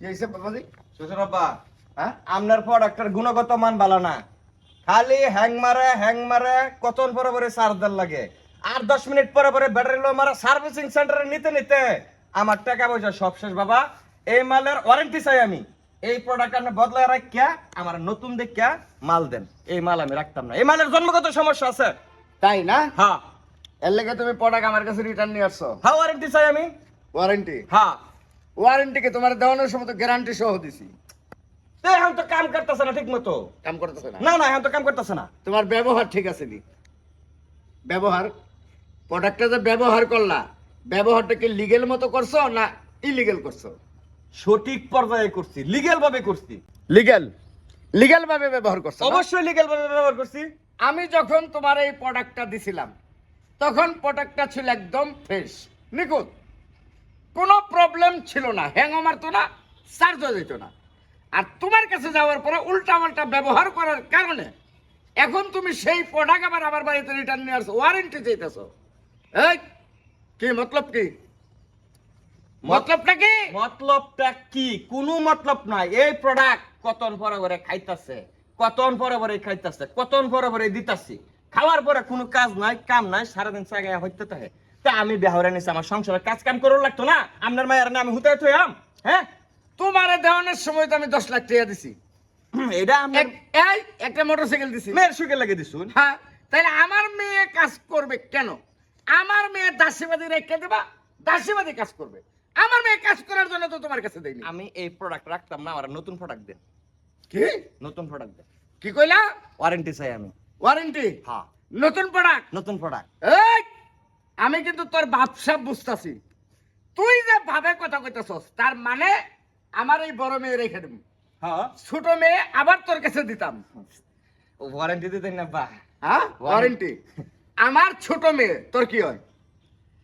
কি হইছে বাবাজি? শ্বশুর আব্বা, হ্যাঁ? আপনার প্রোডাক্টের গুণগত মান ভালো না। খালি হ্যাং মারে কতন পরে পরে চার্জার লাগে। আর 10 মিনিট পরে পরে ব্যাটারি লো মারা সার্ভিসিং সেন্টারে নিতে নিতে আমার টাকা পয়সা সব শেষ বাবা। এই মালের ওয়ারেন্টি চাই আমি। এই প্রোডাক্ট আপনি বদলায় রাখিয়া আমার নতুন দেখিয়া মাল দেন। এই মাল আমি রাখতাম না। এই মালের জন্মগত সমস্যা আছে। তাই না? হ্যাঁ এর লেগে তুমি প্রোডাক্ট আমার কাছে রিটার্ন নিয়ে আসছো? হ্যাঁ, ওয়ারেন্টি চাই আমি। ওয়ারেন্টি? হ্যাঁ, ওয়ারেন্টি কি তোমার দেওয়ানোর সময় তো গ্যারান্টি সহ দিছি। তো এখন তো কাম করতেছে না ঠিক মতো। কাম করতেছে না? না না, এখন তো কাম করতেছে না। তোমার ব্যবহার ঠিক আছে নি? ব্যবহার, প্রোডাক্টটা যে ব্যবহার করলা, ব্যবহারটা কি লিগেল মতো করছো না ইলিগেল করছো? সঠিক পর্যায়ে করছি, লিগ্যাল ভাবে করছি। লিগেল, লিগেল ভাবে ব্যবহার করছো না? অবশ্যই লিগ্যাল ভাবে ব্যবহার করছি। আমি যখন তোমার এই প্রোডাক্টটা দিছিলাম তখন প্রোডাক্টটা ছিল একদম ফ্রেশ, নিখুঁত, কোনো প্রবলেম ছিল না, হ্যাং মারতো না, চার্জও দিত না। আর তোমার কাছে যাওয়ার পরে উল্টা পাল্টা ব্যবহার করার কারণে এখন তুমি সেই প্রোডাক্ট আবার আমার বাড়িতে রিটার্ন নিয়ে আসছো, ওয়ারেন্টি চাইতেছো। এই কি মতলব? কি মতলবটা কি? মতলবটা কি? কোনো মতলব নাই। এই প্রোডাক্ট কতন পরে পরে খাইতাছে, কতন পরে পরে খাইতাছে, কতন পরে পরে দিতাছি। খাওয়ার পরে কোনো কাজ নাই, কাম নাই, সারাদিন চাগায় হইতে থাকে। তা আমি বেহরে নিছি, আমার সংসারে কাজ কাম করার লাগতো না? আপনার মায়ের না আমি হুতে থইয়াম? হ্যাঁ, তোমার দেওয়ানোর সময় তো আমি 10 লাখ টাকা দিছি। এটা আমি এই একটা মোটরসাইকেল দিছি। মেয়ের সুখে লাগে দিছুন। হ্যাঁ, তাহলে আমার মেয়ে কাজ করবে কেন? আমার মেয়ে দাসীবাদী রেখে দেবা, দাসীবাদী কাজ করবে। আমার মেয়ে কাজ করার জন্য তো তোমার কাছে দেয়নি। আমি এই প্রোডাক্ট রাখতাম না, আমার নতুন প্রোডাক্ট দেন। কি নতুন প্রোডাক্ট দেন। কি কইলা? ওয়ারেন্টি চাই আমি। ওয়ারেন্টি? হ্যাঁ, নতুন প্রোডাক্ট? নতুন প্রোডাক্ট। এই আমি কিন্তু তোর ব্যবসা বুঝতাছি। তুই যে ভাবে কথা কইতাছস তার মানে আমার এই বড় মেয়ে রেখে দেব, হ্যাঁ, ছোট মেয়ে আবার তোর কাছে দিতাম। ওয়ারেন্টি দিতেন না বা? হ্যাঁ, ওয়ারেন্টি। আমার ছোট মেয়ে তোর কি হয়?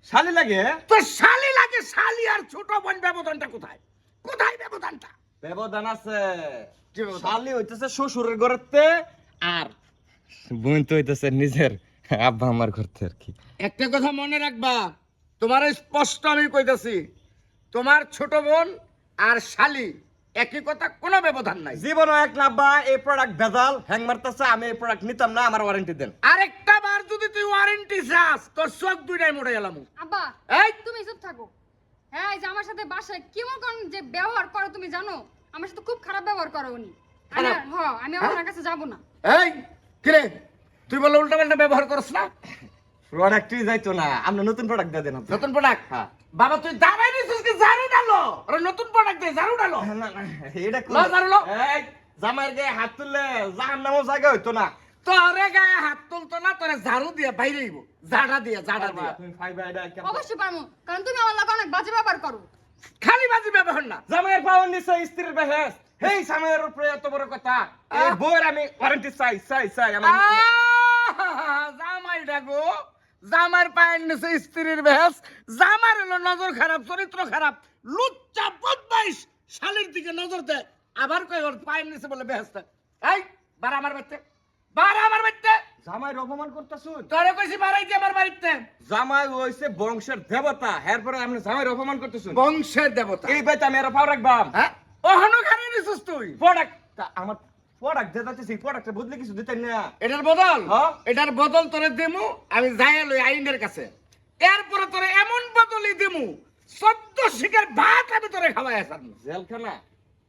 শালি লাগে। তোর শালি লাগে। শালি আর ছোট বোন ব্যবধানটা কোথায়? কোথায় ব্যবধানটা? ব্যবধান আছে। কি ব্যবধান? শালি হইতেছে শ্বশুরের ঘরেতে, আর বোন তো হইতেছে নিজের আব্বা আমার ঘরতে আর কি। একটা কথা মনে রাখবা, তোমার স্পষ্ট আমি কইতাছি, তোমার ছোট বোন আর শালি একই কথা, কোনো ব্যবধান নাই। জীবন এক না আব্বা, এই প্রোডাক্ট ভেজাল, হ্যাং মারতেছে, আমি এই প্রোডাক্ট নিতাম না, আমার ওয়ারেন্টি দেন। আরেকটা বার যদি তুই ওয়ারেন্টি চাস তোর চোখ দুইটাই মরে গেলাম। আব্বা এই তুমি চুপ থাকো। হ্যাঁ, এই যে আমার সাথে বাসায় কেমন কোন যে ব্যবহার করো তুমি জানো? আমার সাথে খুব খারাপ ব্যবহার করো উনি। আমি খারাপ? আমি হ্যাঁ? ওনার কাছে যাব না। এই কিরে, তুই বলে উল্টা পাল্টা ব্যবহার করছ না? প্রোডাক্টই যাইতো না, আপনি নতুন প্রোডাক্ট দিয়ে দেন। নতুন প্রোডাক্ট? হ্যাঁ। বাবা তুই দাঁড়াই নিছিস কি? ঝাড়ু ডালো, আরে নতুন প্রোডাক্ট দে, ঝাড়ু ডালো। না না, এটা লো, ঝাড়ু লো। এই জামাইয়ের গায়ে হাত তুললে জাহান্নামের জায়গা হইতো না। তোরে গায়ে হাত তুলতো না, তোরে ঝাড়ু দিয়ে বাইরে আইবো, জাডা দিয়ে, জাডা দিয়ে। তুমি ফাইবা এটা কেমন? অবশ্যই পারবো, কারণ তুমি আমার লাগে অনেক বাজে ব্যবহার করো। খালি বাজি ব্যবহার না। জামাইয়ের পাওয়ার নিচে স্ত্রীর বেহেস। এই জামাইয়ের উপরে এত বড় কথা। এই বউয়ের আমি ওয়ারেন্টি চাই আমার। জামাই ডাকো, জামার পায়ের নিচে স্ত্রীর বেহেস। জামার হলো নজর খারাপ, চরিত্র খারাপ, লুচ্চা বদমাইশ, শালির দিকে নজর দেয়, আবার কই ওর পায়ের নিচে বলে বেহেসটা। এই বার আমার বাড়িতে, বার আমার বাড়িতে। জামাইয়ের অপমান করতেছুন। তোরে কইছি বাড়াইতে আমার বাড়িতে। জামাই হইছে বংশের দেবতা, এরপরে আপনি জামাইয়ের অপমান করতেছুন। বংশের দেবতা। এই বাইতে আমি আর পাও রাখবাম। হ্যাঁ, ওহনো খালি নিছিস তুই। প্রোডাক্ট আমার প্রোডাক্ট যে যাচ্ছে সেই প্রোডাক্টের বদলে কিছু দিতেন না। এটার বদল? হ্যাঁ। এটার বদল তোরে দেমু আমি যাইয়া লই আইনের কাছে। এরপরে তোরে এমন বদলই দেমু 14 শিকের ভাত আমি তোরে খাওয়াই আসাম। জেলখানা,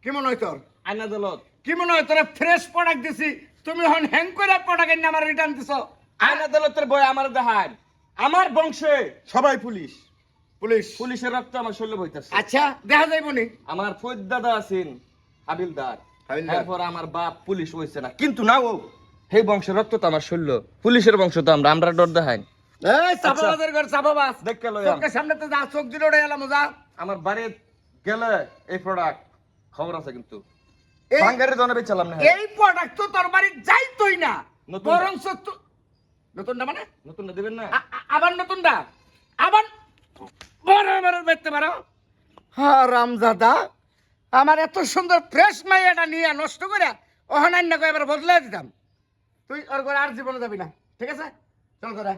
কি মনে হয় তোর? আইনা আদালত, কি মনে হয় তোরে ফ্রেশ প্রোডাক্ট দিছি, তুমি হন হ্যাং করে প্রোডাক্ট এনে আমার রিটার্ন দিছো? আইন আদালতের বই আমার দেখায়। আমার বংশে সবাই পুলিশ, পুলিশ? পুলিশের রক্ত আমার শরীরে বইতাছে। আচ্ছা, দেখা যাইব নি? আমার ফৈদ দাদা আছেন হাবিলদার, হাবিলদার। এরপর আমার বাপ পুলিশ হইছে না, কিন্তু না ও সেই বংশের রক্ত তো আমার শরীর, পুলিশের বংশ তো আমরা ডর দেখাই। এই চাপাবাজের ঘর চাপাবাজ, দেখকে লই চোখের সামনে তো যা, চোখ দিলে উড়ে এলাম যা। আমার বাড়ি গেলে এই প্রোডাক্ট খবর আছে, কিন্তু এই- বাঙ্গারে দনে বেচালাম না। এই প্রোডাক্ট তো তোর বাড়ি যাইতই না, নতুন- বরং নতুনটা মানে নতুন না দিবেন না? আবার নতুনটা, আবার বড় বড় দেখতে পারো। হ্যাঁ রামজাদা, আমার এত সুন্দর ফ্রেশ মাইয়াটা নিয়ে নষ্ট করে অহনান্য এবার বদলে দিতাম। তুই ওর ঘরে আর জীবনে যাবি না, ঠিক আছে? চল করে।